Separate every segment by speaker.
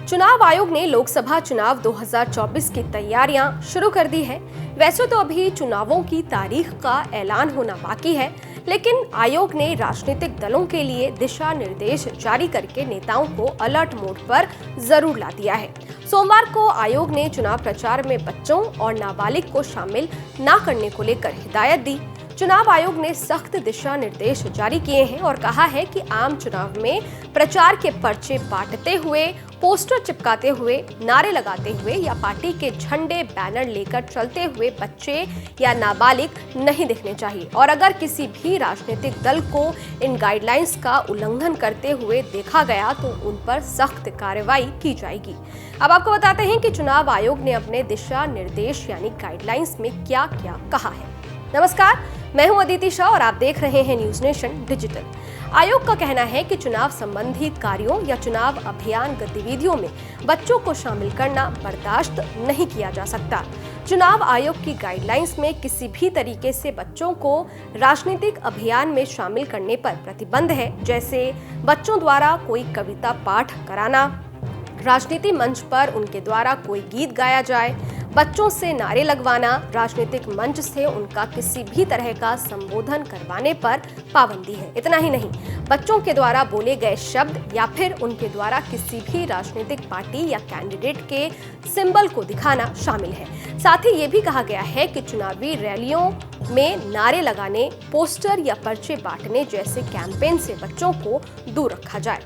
Speaker 1: चुनाव आयोग ने लोकसभा चुनाव 2024 की तैयारियां शुरू कर दी है। वैसे तो अभी चुनावों की तारीख का ऐलान होना बाकी है, लेकिन आयोग ने राजनीतिक दलों के लिए दिशा निर्देश जारी करके नेताओं को अलर्ट मोड पर जरूर ला दिया है। सोमवार को आयोग ने चुनाव प्रचार में बच्चों और नाबालिग को शामिल न करने को लेकर हिदायत दी। चुनाव आयोग ने सख्त दिशा निर्देश जारी किए हैं और कहा है कि आम चुनाव में प्रचार के पर्चे बांटते हुए, पोस्टर चिपकाते हुए, नारे लगाते हुए या पार्टी के झंडे बैनर लेकर चलते हुए बच्चे या नाबालिग नहीं दिखने चाहिए और अगर किसी भी राजनीतिक दल को इन गाइडलाइंस का उल्लंघन करते हुए देखा गया तो उन पर सख्त कार्रवाई की जाएगी। अब आपको बताते हैं कि चुनाव आयोग ने अपने दिशा निर्देश यानी गाइडलाइंस में क्या क्या कहा है। नमस्कार, मैं हूं अदिति शाह और आप देख रहे हैं न्यूज नेशन डिजिटल। आयोग का कहना है कि चुनाव संबंधी कार्यों या चुनाव अभियान गतिविधियों में बच्चों को शामिल करना बर्दाश्त नहीं किया जा सकता। चुनाव आयोग की गाइडलाइंस में किसी भी तरीके से बच्चों को राजनीतिक अभियान में शामिल करने पर प्रतिबंध है, जैसे बच्चों द्वारा कोई कविता पाठ कराना, राजनीति मंच पर उनके द्वारा कोई गीत गाया जाए, बच्चों से नारे लगवाना, राजनीतिक मंच से उनका किसी भी तरह का संबोधन करवाने पर पाबंदी है। इतना ही नहीं, बच्चों के द्वारा बोले गए शब्द या फिर उनके द्वारा किसी भी राजनीतिक पार्टी या कैंडिडेट के सिंबल को दिखाना शामिल है। साथ ही ये भी कहा गया है कि चुनावी रैलियों में नारे लगाने, पोस्टर या पर्चे बांटने जैसे कैंपेन से बच्चों को दूर रखा जाए।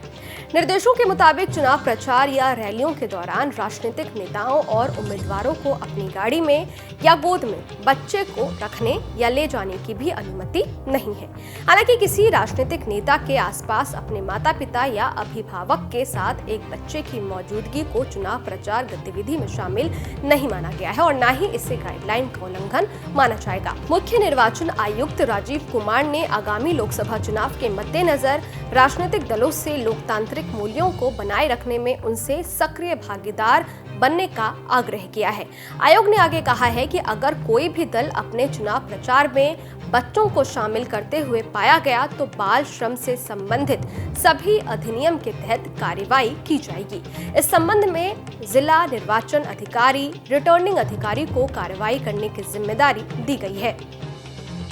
Speaker 1: निर्देशों के मुताबिक चुनाव प्रचार या रैलियों के दौरान राजनीतिक नेताओं और उम्मीदवारों को अपनी गाड़ी में या गोद में बच्चे को रखने या ले जाने की भी अनुमति नहीं है। हालांकि किसी राजनीतिक नेता के आसपास अपने माता पिता या अभिभावक के साथ एक बच्चे की मौजूदगी को चुनाव प्रचार गतिविधि में शामिल नहीं माना गया है और न ही इसे गाइडलाइन का उल्लंघन माना जाएगा। मुख्य निर्वाचन आयुक्त राजीव कुमार ने आगामी लोकसभा चुनाव के मद्देनजर राजनीतिक दलों से लोकतांत्रिक मूल्यों को बनाए रखने में उनसे सक्रिय भागीदार बनने का आग्रह किया है। आयोग ने आगे कहा है कि अगर कोई भी दल अपने चुनाव प्रचार में बच्चों को शामिल करते हुए पाया गया तो बाल श्रम से संबंधित सभी अधिनियम के तहत कार्रवाई की जाएगी। इस संबंध में जिला निर्वाचन अधिकारी, रिटर्निंग अधिकारी को कार्रवाई करने की जिम्मेदारी दी गई है।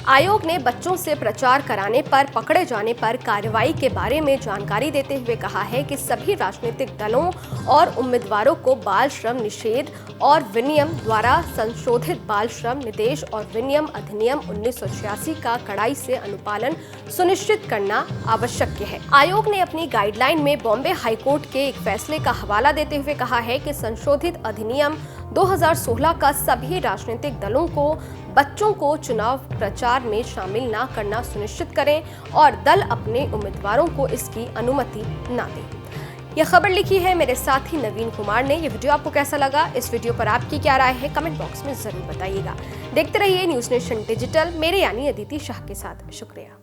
Speaker 1: आयोग ने बच्चों से प्रचार कराने पर पकड़े जाने पर कार्रवाई के बारे में जानकारी देते हुए कहा है कि सभी राजनीतिक दलों और उम्मीदवारों को बाल श्रम निषेध और विनियम द्वारा संशोधित बाल श्रम निदेश और विनियम अधिनियम 1986 का कड़ाई से अनुपालन सुनिश्चित करना आवश्यक है। आयोग ने अपनी गाइडलाइन में बॉम्बे हाईकोर्ट के एक फैसले का हवाला देते हुए कहा है कि संशोधित अधिनियम 2016 का सभी राजनीतिक दलों को बच्चों को चुनाव प्रचार में शामिल न करना सुनिश्चित करें और दल अपने उम्मीदवारों को इसकी अनुमति न दें। यह खबर लिखी है मेरे साथी नवीन कुमार ने। ये वीडियो आपको कैसा लगा? इस वीडियो पर आपकी क्या राय है? कमेंट बॉक्स में जरूर बताइएगा। देखते रहिए न्यूज नेशन डिजिटल, मेरे यानी अदिति शाह के साथ। शुक्रिया।